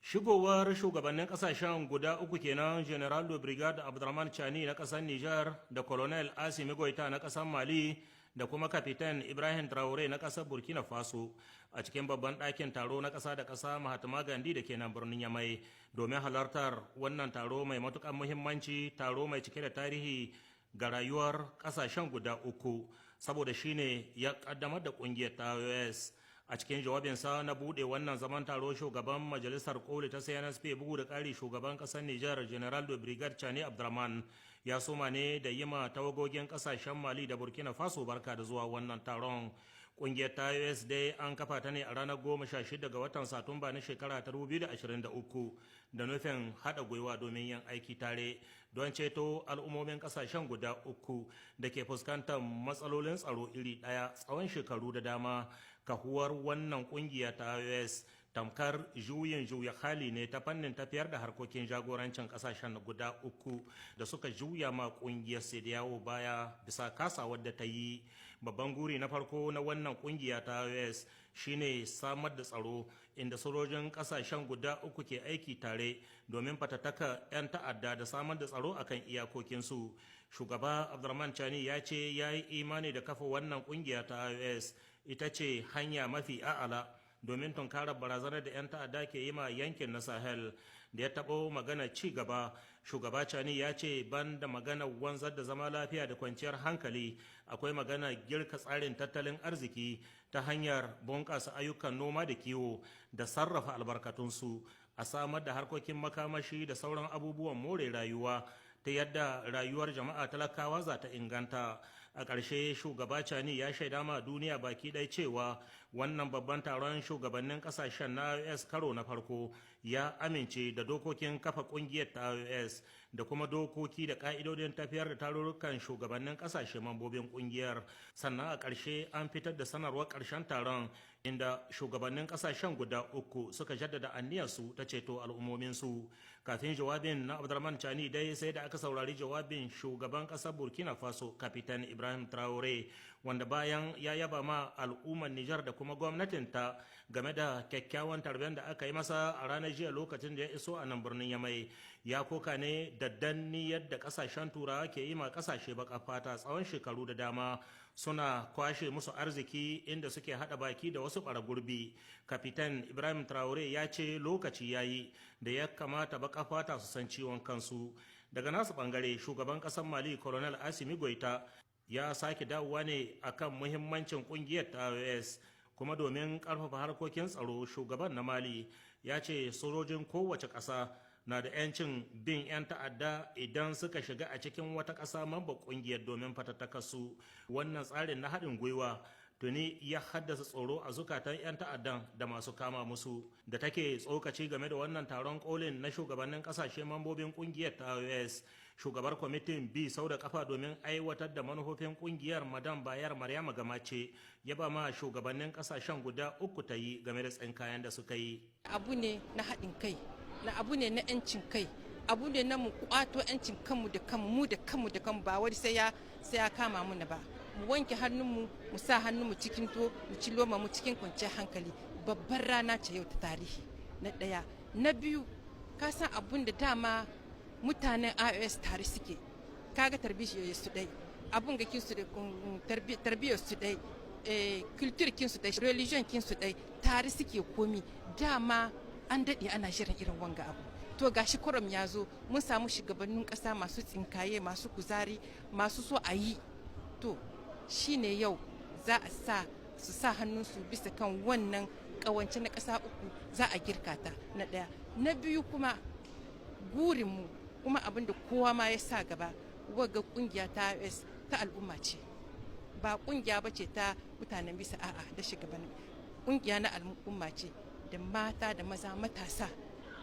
Shigowar shugabannin kasashen guda uku kenan General de Brigade Abdurrahman Chani na kasar Nijar da Colonel Assimi Goita na kasar Mali da kuma Kapitan Ibrahim Traore na kasar Burkina Faso a cikin babban ɗakin taro na ƙasa da ƙasa Mahatma Gandhi da ke nan birnin Yamai domin halartar wannan taro mai matuƙar muhimmanci, taro mai cike da tarihi ga rayuwar ƙasashen guda uku saboda shine ya ƙaddamar da ƙungiyar ta US. A cikin jawabinsa na buɗe wannan zaman taro shugaban majalisar koli ta CNSP bugu da ƙari shugaban ƙasar Nijar General de Brigade Chani Abdurrahman ya soma ne da yi ma tawagogin ƙasashen Mali da Burkina Faso barka da zuwa wannan taron. Ƙungiyar ta US dai an kafa ta ne a ranar 16 ga watan Satumba na shekara ta 2023 da nufin haɗa gwiwa domin yin aiki tare don ceto al'ummomin ƙasashen guda uku da ke fuskantar matsalolin tsaro iri ɗaya tsawon shekaru da dama. Kahuwar wannan kungiya ta US tamkar juya hali ne ta fannin tafiyar da harkokin jagorancin kasashen guda uku da suka juya ma kungiyar yawo baya bisa kasawar da ta yi. Babban guri na farko na wannan kungiya ta US shine samar da tsaro inda sojojin kasashen guda uku ke aiki tare domin fatattaka 'yan ta'adda da samar da tsaro akan iyakokinsu. Shugaba Abdurrahman Chani ya ce ya yi imani da kafa wannan kungiya ta US ita ce hanya mafi a'ala domin tunkarar barazanar da 'yan ta'adda ke yi ma yankin na Sahel. Da ya taɓo magana ci gaba, shugaba Chani ya ce ban da magana wanzar da zama lafiya da kwanciyar hankali akwai magana girka tsarin tattalin arziki ta hanyar bunƙasa ayyukan noma da kiwo da sarrafa albarkatunsu, a samar da harkokin makamashi da sauran abubuwan more rayuwa ta yadda rayuwar jama'a talakawa za ta inganta. A ƙarshe shugaba Chani ya shaida ma duniya baki ɗaya cewa wannan babban taron shugabannin ƙasashen na US karo na farko ya amince da dokokin kafa ƙungiyar ta US da kuma dokoki da ƙa'idodin tafiyar da tarurrukan shugabannin ƙasashe mambobin ƙungiyar. Sannan a ƙarshe an fitar da sanarwar ƙarshen taron inda shugabannin ƙasashen guda uku suka jaddada aniyarsu ta ceto al'ummominsu. Kafin jawabin na Abdurrahman Chani dai sai da aka saurari jawabin shugaban ƙasar Burkina Faso Kapitan Ibrahim Traore, wanda bayan ya yaba ma al'ummar Nijar da kuma gwamnatinta game da kyakkyawan tarben da aka yi masa a ranar jiya lokacin da ya iso a nan birnin Yamai, ya koka ne da danniyar da kasashen turawa ke yi ma kasashe baka fata tsawon shekaru da dama, suna kwashe musu arziki inda suke hada baki da wasu bara gurbi. Kapitan Ibrahim Traore ya ce lokaci yayi da ya kamata baka fata su san ciwon kansu. Daga nasu bangare shugaban kasar Mali Colonel Assimi Goita ya sake dawowa ne akan muhimmancin kungiyar ta US, kuma domin karfafa harkokin tsaro shugaban na Mali ya ce sojojin kowace ƙasa na da 'yancin bin 'yan ta'adda idan suka shiga a cikin wata ƙasa mamba kungiyar domin fatattakarsu. Wannan tsarin na haɗin gwiwa tuni ya haddasa tsoro a zukatan 'yan ta'addan da masu kama musu. Da take tsokaci game da wannan taron kolin na shugabannin kasashe mambobin kungiyar ta US, shugabar kwamitin bi sau da kafa domin aiwatar da manufofin kungiyar Madam Bayar Maryama Gamace ya ba ma shugabannin kasashen guda uku ta yi game da tsinkayen da suka yi. Abu ne na haɗin kai, na abu ne na 'yancin kai, abu ne na mu kwato 'yancin kanmu da kanmu, mu da kanmu ba wani sai ya kama mu ba. Mu wanke hannunmu, mu sa hannunmu cikin to, mu ci loma mu cikin kwanciyar hankali. Babbar rana ce yau ta tarihi na ɗaya. Na biyu, ka san abun da dama mutanen IOS tare suke, kaga tarbiyyar su ɗai, abun ga kinsu da tarbiyyar su ɗai, culture kinsu ɗai, religion kinsu ɗai, tare suke komi. Dama an daɗe ana shirin irin wanga abu. To gashi kurum ya zo, mun samu shugabannin ƙasa masu tsinkaye, masu kuzari, masu so a yi. To shine yau za a su sa hannunsu bisa kan wannan ƙawance na ƙasa uku, za a girka ta na ɗaya. Na biyu kuma gurinmu kuma abin da kowa ma ya sa gaba, wagga ƙungiya ta US ta al'umma ce, ba ƙungiya ba ce ta mutanen bisa a'a da shugabanni, ƙungiya na al'umma ce da mata da maza matasa,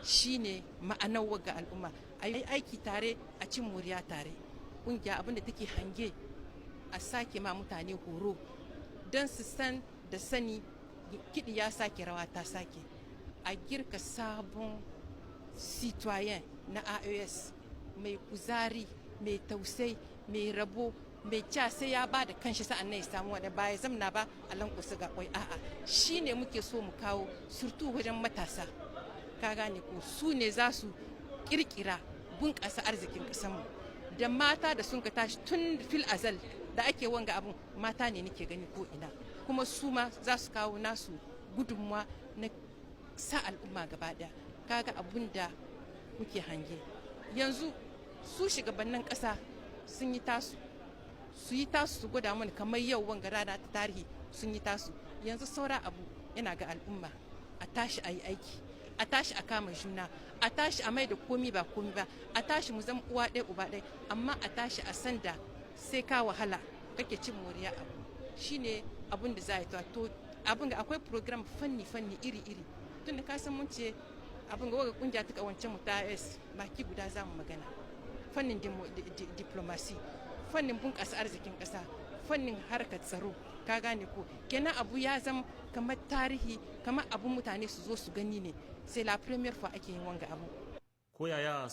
shine ma'anar wagga al'umma. A yi aiki tare, a cin moriya tare. Ƙungiya abin da take hange a sake ma mutane horo don su san da sani kiɗi ya sake rawa ta sake, a girka sabon citoyen na IOS mai kuzari, mai tausai, mai rabo, mai ca sai ya ba da kanshi sa'an nan ya samu wanda ba ya zamna ba a lankusa ga kwai. A'a, shi ne muke so mu kawo surtu wajen matasa. ka gane ko su ne za su kirkira bunƙasa arzikin ƙasarmu da mata da sun ka tashi tun fil azal da ake wanga abun mata ne nake gani ko ina kuma su ma za su kawo nasu gudunmuwa na sa al'umma gaba daya kaga abun da muke hange yanzu su shugabannin ƙasa sun yi tasu su gwada mana kamar yau wanga rana ta tarihi sun yi tasu yanzu saura abu yana ga al'umma a tashi a yi aiki a tashi a kama juna a tashi a mai da komi ba a tashi mu zama uwa ɗaya uba ɗaya amma a tashi a sanda sai ka wahala kake cin moriya abu shine abun da za a yi to abun ga akwai program fanni iri tun da ka san mun ce abun ga waga kungiya ta kawance mu ta AS baki guda za mu magana fannin diplomasi fannin bunƙasa arzikin ƙasa fannin harkar tsaro ka gane ko kenan abu ya zama kamar tarihi kamar abun mutane su zo su gani ne sai la première fois ake yin wanga abu ko yaya